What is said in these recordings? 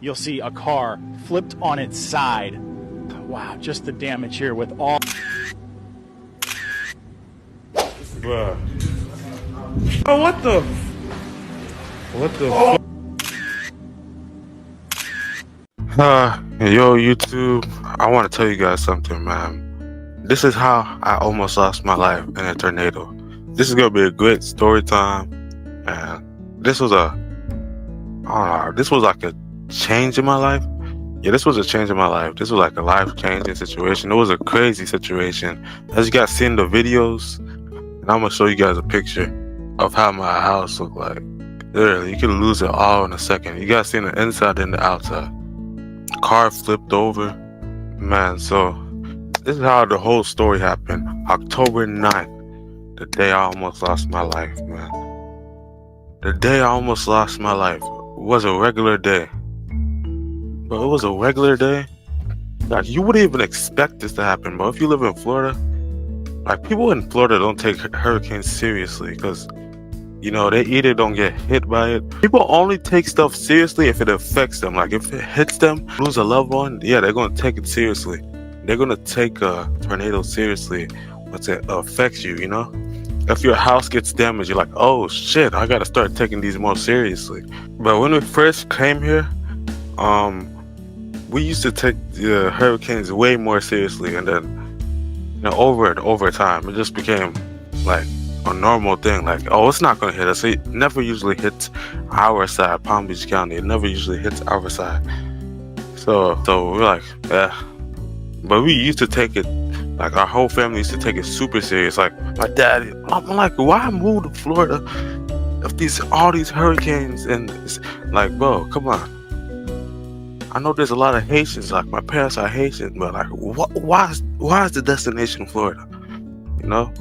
you'll see a car flipped on its side. Wow, just the damage here with all. Bruh. Oh, what the? What the? Yo, YouTube. I want to tell you guys something, man. This is how I almost lost my life in a tornado. This is gonna be a great story time, and this was this was like a change in my life. Yeah, this was a change in my life. This was like a life-changing situation. It was a crazy situation. As you guys see in the videos, and I'm gonna show you guys a picture of how my house looked like. Literally, you can lose it all in a second. You guys seen the inside and the outside. The car flipped over, man. So this is how the whole story happened. October 9th, the day I almost lost my life, man. The day I almost lost my life was a regular day. But it was a regular day. Like, you wouldn't even expect this to happen, but if you live in Florida, like, people in Florida don't take hurricanes seriously because, you know, they either don't get hit by it. People only take stuff seriously if it affects them. Like, if it hits them, lose a loved one, yeah, they're going to take it seriously. They're going to take a tornado seriously once it affects you, you know? If your house gets damaged, you're like, oh shit, I got to start taking these more seriously. But when we first came here, we used to take the hurricanes way more seriously, and then, you know, over time, it just became like a normal thing. Like, oh, it's not gonna hit us. It never usually hits our side, Palm Beach County. It never usually hits our side. So we're like, yeah. But we used to take it, like, our whole family used to take it super serious. Like, my dad, I'm like, why move to Florida if all these hurricanes? And it's like, bro, come on. I know there's a lot of Haitians, like my parents are Haitian, but like, why is the destination Florida? You know?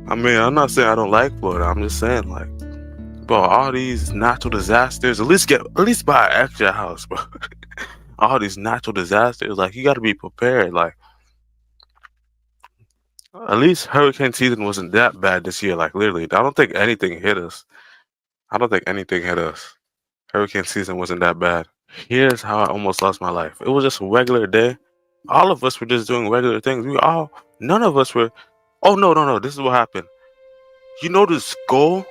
I mean, I'm not saying I don't like Florida. I'm just saying, like, bro, all these natural disasters, at least buy an extra house, bro. All these natural disasters, like, you got to be prepared. Like, at least hurricane season wasn't that bad this year. Like, literally, I don't think anything hit us. Hurricane season wasn't that bad. Here's how I almost lost my life. It was just a regular day. All of us were just doing regular things. None of us were. Oh, no. This is what happened. You know the skull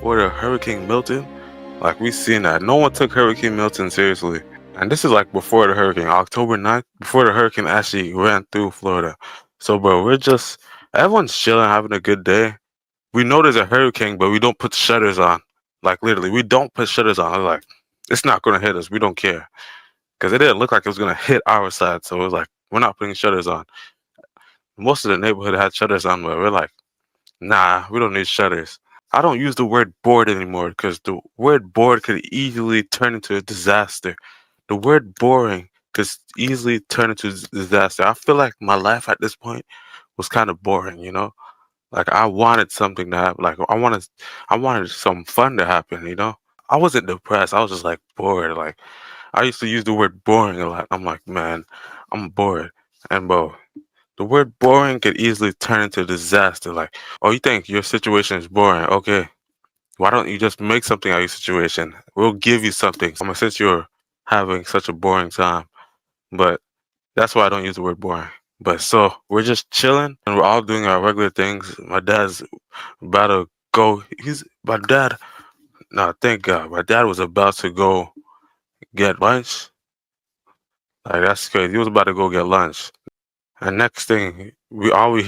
for the Hurricane Milton? Like, we seen that. No one took Hurricane Milton seriously. And this is like before the hurricane, October 9th, before the hurricane actually ran through Florida. So, bro, everyone's chilling, having a good day. We know there's a hurricane, but we don't put shutters on. Like, literally, we don't put shutters on. We're like, it's not going to hit us. We don't care. Because it didn't look like it was going to hit our side. So it was like, we're not putting shutters on. Most of the neighborhood had shutters on, but we're like, nah, we don't need shutters. I don't use the word bored anymore because the word bored could easily turn into a disaster. The word boring could easily turn into disaster. I feel like my life at this point was kind of boring, you know? Like, I wanted something to happen. Like, I wanted some fun to happen, you know? I wasn't depressed. I was just like bored. Like, I used to use the word boring a lot. I'm like, man, I'm bored. And bro, the word boring could easily turn into disaster. Like, oh, you think your situation is boring? Okay, why don't you just make something out of your situation? We'll give you something. Since you're having such a boring time. But that's why I don't use the word boring. But so we're just chilling and we're all doing our regular things. My dad's about to go. My dad. No, thank God. My dad was about to go get lunch. Like, that's crazy. He was about to go get lunch. And next thing, all we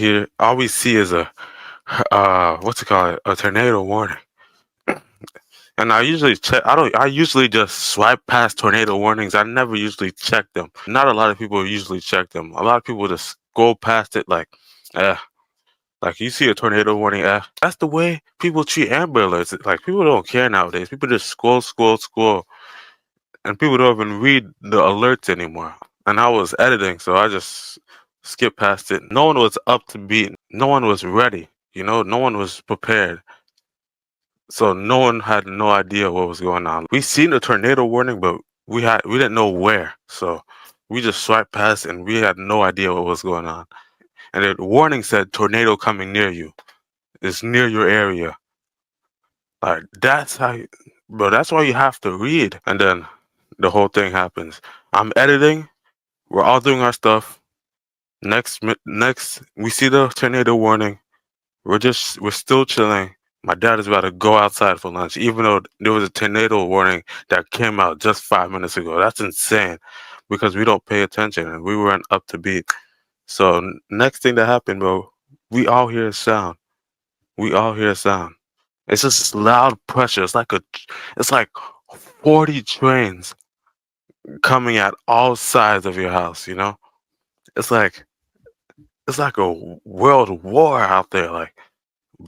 see is what's it called? A tornado warning. And I usually check. I usually just swipe past tornado warnings. I never usually check them. Not a lot of people usually check them. A lot of people just go past it like, eh. Like, you see a tornado warning, eh. That's the way people treat Amber Alerts. Like, people don't care nowadays. People just scroll, and people don't even read the alerts anymore. And I was editing, so I just skipped past it. No one was up to beat. No one was ready. You know, no one was prepared. So no one had no idea what was going on. We seen a tornado warning, but we didn't know where. So we just swiped past and we had no idea what was going on. And the warning said tornado coming near you. It's near your area. Like, that's why you have to read. And then the whole thing happens. I'm editing. We're all doing our stuff. Next, we see the tornado warning. We're still chilling. My dad is about to go outside for lunch, even though there was a tornado warning that came out just 5 minutes ago. That's insane, because we don't pay attention and we weren't up to beat. So next thing that happened, bro, we all hear a sound. We all hear a sound. It's just this loud pressure. It's like 40 trains coming at all sides of your house. You know, it's like it's like a world war out there. Like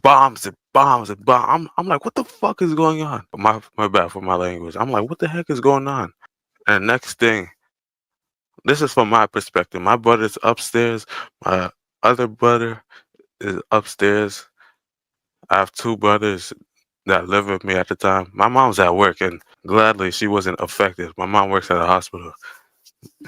bombs and bombs and bombs. I'm like, what the fuck is going on? My bad for my language. I'm like, what the heck is going on? And next thing, this is from my perspective. My brother's upstairs. My other brother is upstairs. I have two brothers that lived with me at the time. My mom's at work, and gladly she wasn't affected. My mom works at a hospital.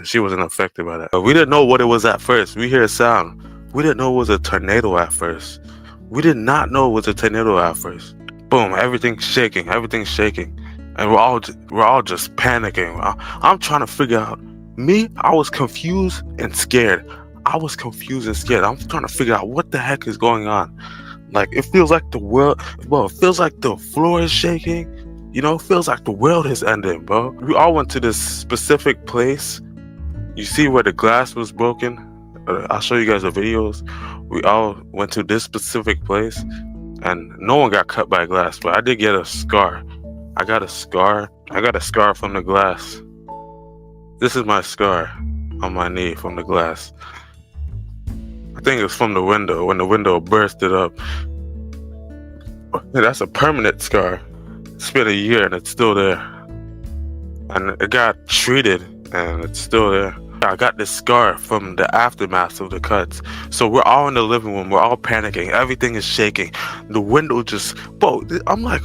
She wasn't affected by that. But we didn't know what it was at first. We hear a sound. We didn't know it was a tornado at first. We did not know it was a tornado at first. Boom! Everything's shaking. Everything's shaking, and we're all just panicking. I'm trying to figure out. Me, I was confused and scared. I was confused and scared. I'm trying to figure out what the heck is going on. Like, it feels like the world, well, it feels like the floor is shaking. You know, it feels like the world is ending, bro. We all went to this specific place. You see where the glass was broken? I'll show you guys the videos. We all went to this specific place, and no one got cut by glass, but I did get a scar. I got a scar. I got a scar from the glass. This is my scar on my knee from the glass. I think it's from the window, when the window bursted up. That's a permanent scar. It's been a year and it's still there. And it got treated and it's still there. I got this scar from the aftermath of the cuts. So we're all in the living room. We're all panicking. Everything is shaking. The window just, I'm like,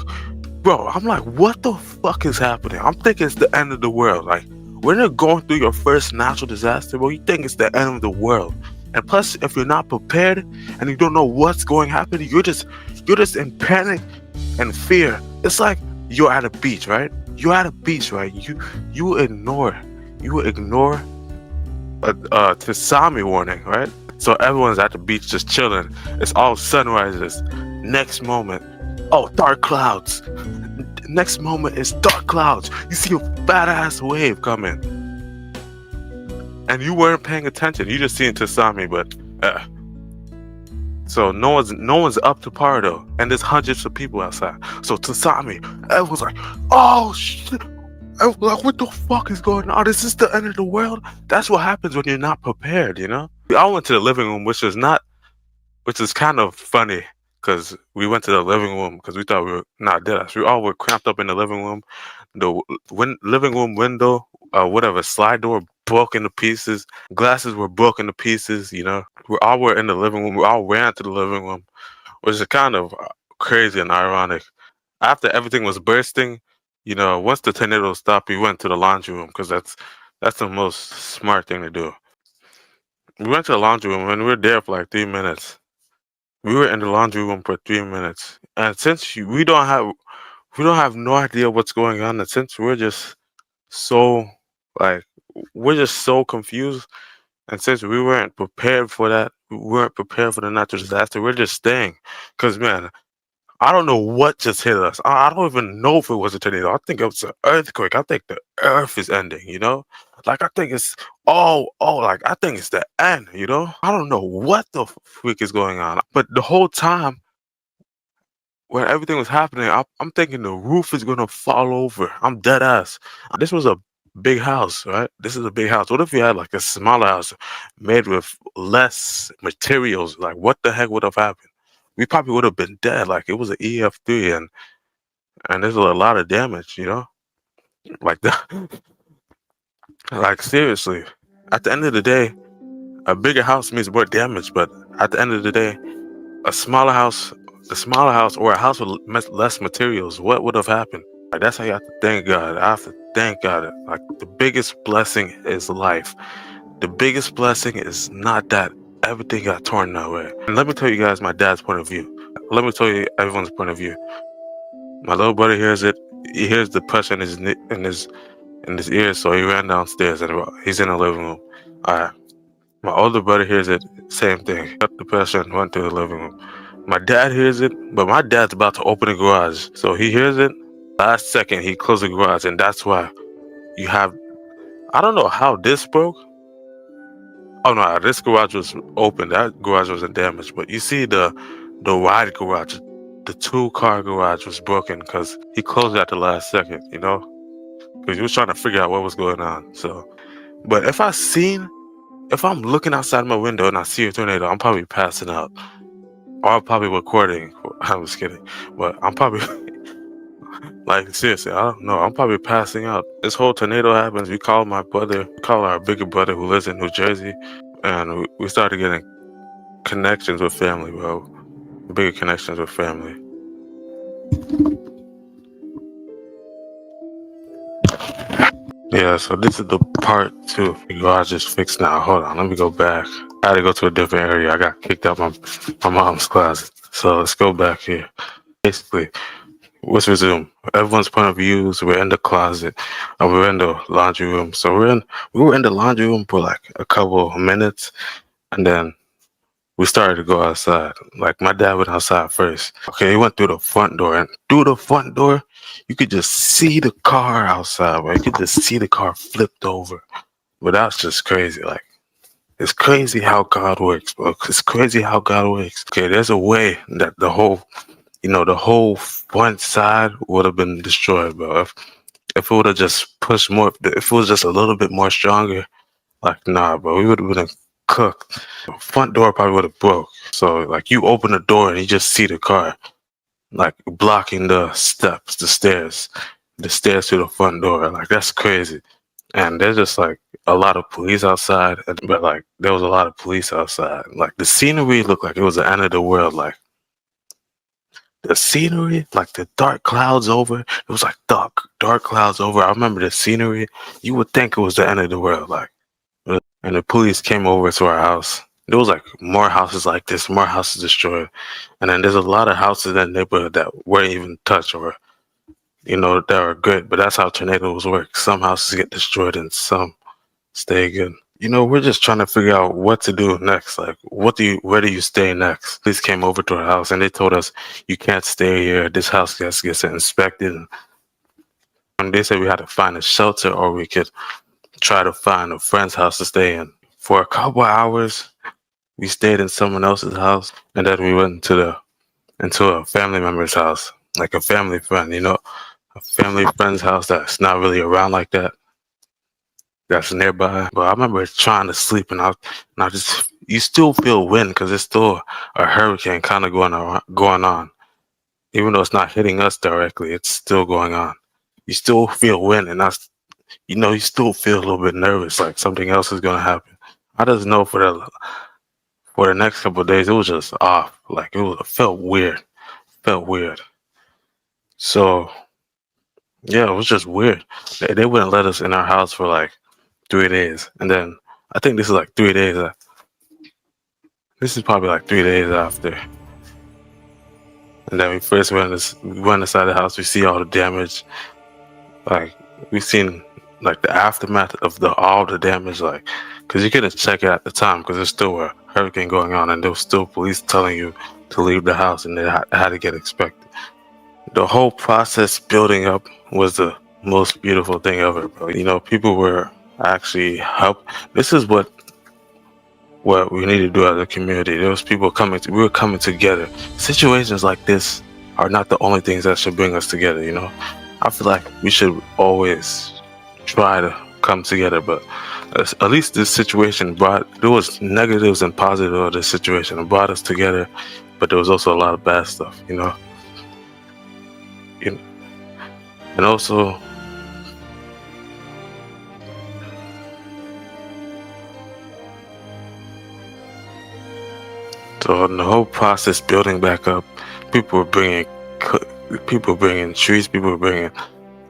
what the fuck is happening? I'm thinking it's the end of the world. Like, when you're going through your first natural disaster, bro, you think it's the end of the world. And plus, if you're not prepared and you don't know what's going to happen, you're just in panic and fear. It's like you're at a beach, right? You're at a beach, right? You ignore a tsunami warning, right? So everyone's at the beach just chilling. It's all sunrises. Next moment, dark clouds. Next moment is dark clouds. You see a badass wave coming. And you weren't paying attention. You just seen tsunami, but so no one's up to par though. And there's hundreds of people outside. So tsunami, everyone's like, oh shit. Everyone's like, what the fuck is going on? Is this the end of the world? That's what happens when you're not prepared, you know? We all went to the living room, which is kind of funny, because we went to the living room because we thought we were not dead. We all were cramped up in the living room. The living room window, slide door broke into pieces. Glasses were broken to pieces, you know. We all were in the living room. We all ran to the living room, which is kind of crazy and ironic. After everything was bursting, you know, once the tornado stopped, we went to the laundry room because that's the most smart thing to do. We went to the laundry room and we were there for like 3 minutes. We were in the laundry room for 3 minutes, and since we don't have no idea what's going on, and since we're just so confused, and since we weren't prepared for that, we weren't prepared for the natural disaster, we're just staying. Because, man, I don't know what just hit us. I don't even know if it was a tornado. I think it was an earthquake. I think the earth is ending, you know? Like, I think it's, I think it's the end, you know? I don't know what the freak is going on. But the whole time, when everything was happening, I'm thinking the roof is going to fall over. I'm dead ass. This was a big house, right? This is a big house. What if you had like a smaller house made with less materials? Like, what the heck would have happened? We probably would have been dead. Like, it was an EF3, and there's a lot of damage, you know? Like that. Like, seriously. At the end of the day, a bigger house means more damage, but at the end of the day, a smaller house or a house with less materials, what would have happened? Like, that's how you have to thank God. I have to thank God. Like, the biggest blessing is life. The biggest blessing is not that everything got torn away. And let me tell you guys my dad's point of view. Let me tell you everyone's point of view. My little brother hears it. He hears the pressure in in his ears, so he ran downstairs and he's in the living room. All right. My older brother hears it, same thing. Got the pressure and went to the living room. My dad hears it, but my dad's about to open the garage, so he hears it. Last second, he closed the garage, and that's why you have. I don't know how this broke. Oh no, this garage was open. That garage wasn't damaged, but you see the wide garage, the 2-car garage was broken because he closed it at the last second. You know, because he was trying to figure out what was going on. So, but if I'm looking outside my window and I see a tornado, I'm probably passing out. Or I'm probably recording. I'm just kidding. But I'm probably, like, seriously, I don't know. I'm probably passing out. This whole tornado happens. We call our bigger brother who lives in New Jersey. And we started getting connections with family, bro. Bigger connections with family. Yeah, so this is the part 2. The garage is fixed now. Hold on, let me go back. I had to go to a different area. I got kicked out my mom's closet. So let's go back here. Basically, let's resume. Everyone's point of views. We're in the closet, and we're in the laundry room. So we were in the laundry room for like a couple of minutes, and then we started to go outside. Like my dad went outside first. Okay, he went through the front door, and through the front door, you could just see the car outside. Right, you could just see the car flipped over. But that's just crazy. Like, it's crazy how God works, bro. It's crazy how God works. Okay, there's a way that the whole front side would have been destroyed, bro. If it would have just pushed more, if it was just a little bit more stronger, like, nah, bro, we would have been cooked. The front door probably would have broke. So, like, you open the door and you just see the car, like, blocking the steps, the stairs to the front door. Like, that's crazy. And there's just like a lot of police outside, but like there was a lot of police outside. Like the scenery looked like it was the end of the world. Like the scenery, like the dark clouds over. It was like dark clouds over. I remember the scenery. You would think it was the end of the world. Like, and the police came over to our house. There was like more houses like this, more houses destroyed, and then there's a lot of houses in that neighborhood that weren't even touched or, that are good. But that's how tornadoes work. Some houses get destroyed and some stay good. We're just trying to figure out what to do next. Like, where do you stay next? Police came over to our house and they told us, you can't stay here. This house gets inspected. And they said we had to find a shelter or we could try to find a friend's house to stay in. For a couple of hours, we stayed in someone else's house, and then we went into a family member's house, like a family friend, a family friend's house that's not really around like that. That's nearby. But I remember trying to sleep, and you still feel wind because it's still a hurricane kind of going on. Even though it's not hitting us directly, it's still going on. You still feel wind, and you still feel a little bit nervous, like something else is going to happen. I just know for the next couple of days, it was just off. Like it felt weird. So yeah, it was just weird. They wouldn't let us in our house for like 3 days, and then I think this is like 3 days. This is probably like 3 days after. And then we first went inside the house. We see all the damage. Like we seen like the aftermath of all the damage. Like, cause you couldn't check it at the time because there's still a hurricane going on, and there was still police telling you to leave the house, and they had to get inspected. The whole process building up was the most beautiful thing ever, bro. People were actually help. This is what we need to do as a community. There was people we were coming together. Situations like this are not the only things that should bring us together. I feel like we should always try to come together, but at least this situation there was negatives and positives of this situation. It brought us together, but there was also a lot of bad stuff, and also, so in the whole process building back up, people were bringing trees, people were bringing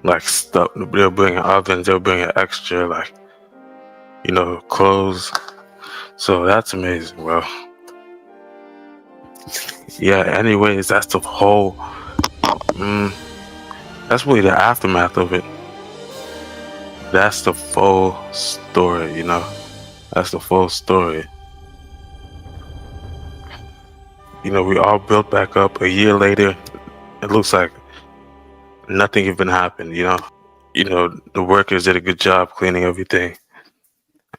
like stuff, they were bringing ovens, they were bringing extra like, clothes. So that's amazing. Well, yeah, anyways, that's the whole, that's really the aftermath of it. that's the full story, you know? That's the full story. You know, we all built back up a year later. It looks like nothing even happened, you know? You know, the workers did a good job cleaning everything.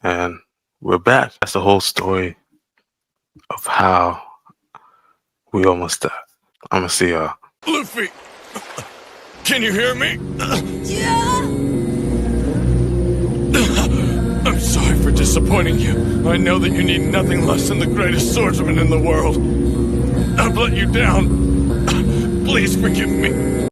And we're back. That's the whole story of how we almost died. I'm gonna see y'all. Luffy, can you hear me? Yeah. I'm sorry for disappointing you. I know that you need nothing less than the greatest swordsman in the world. I've let you down. Please forgive me.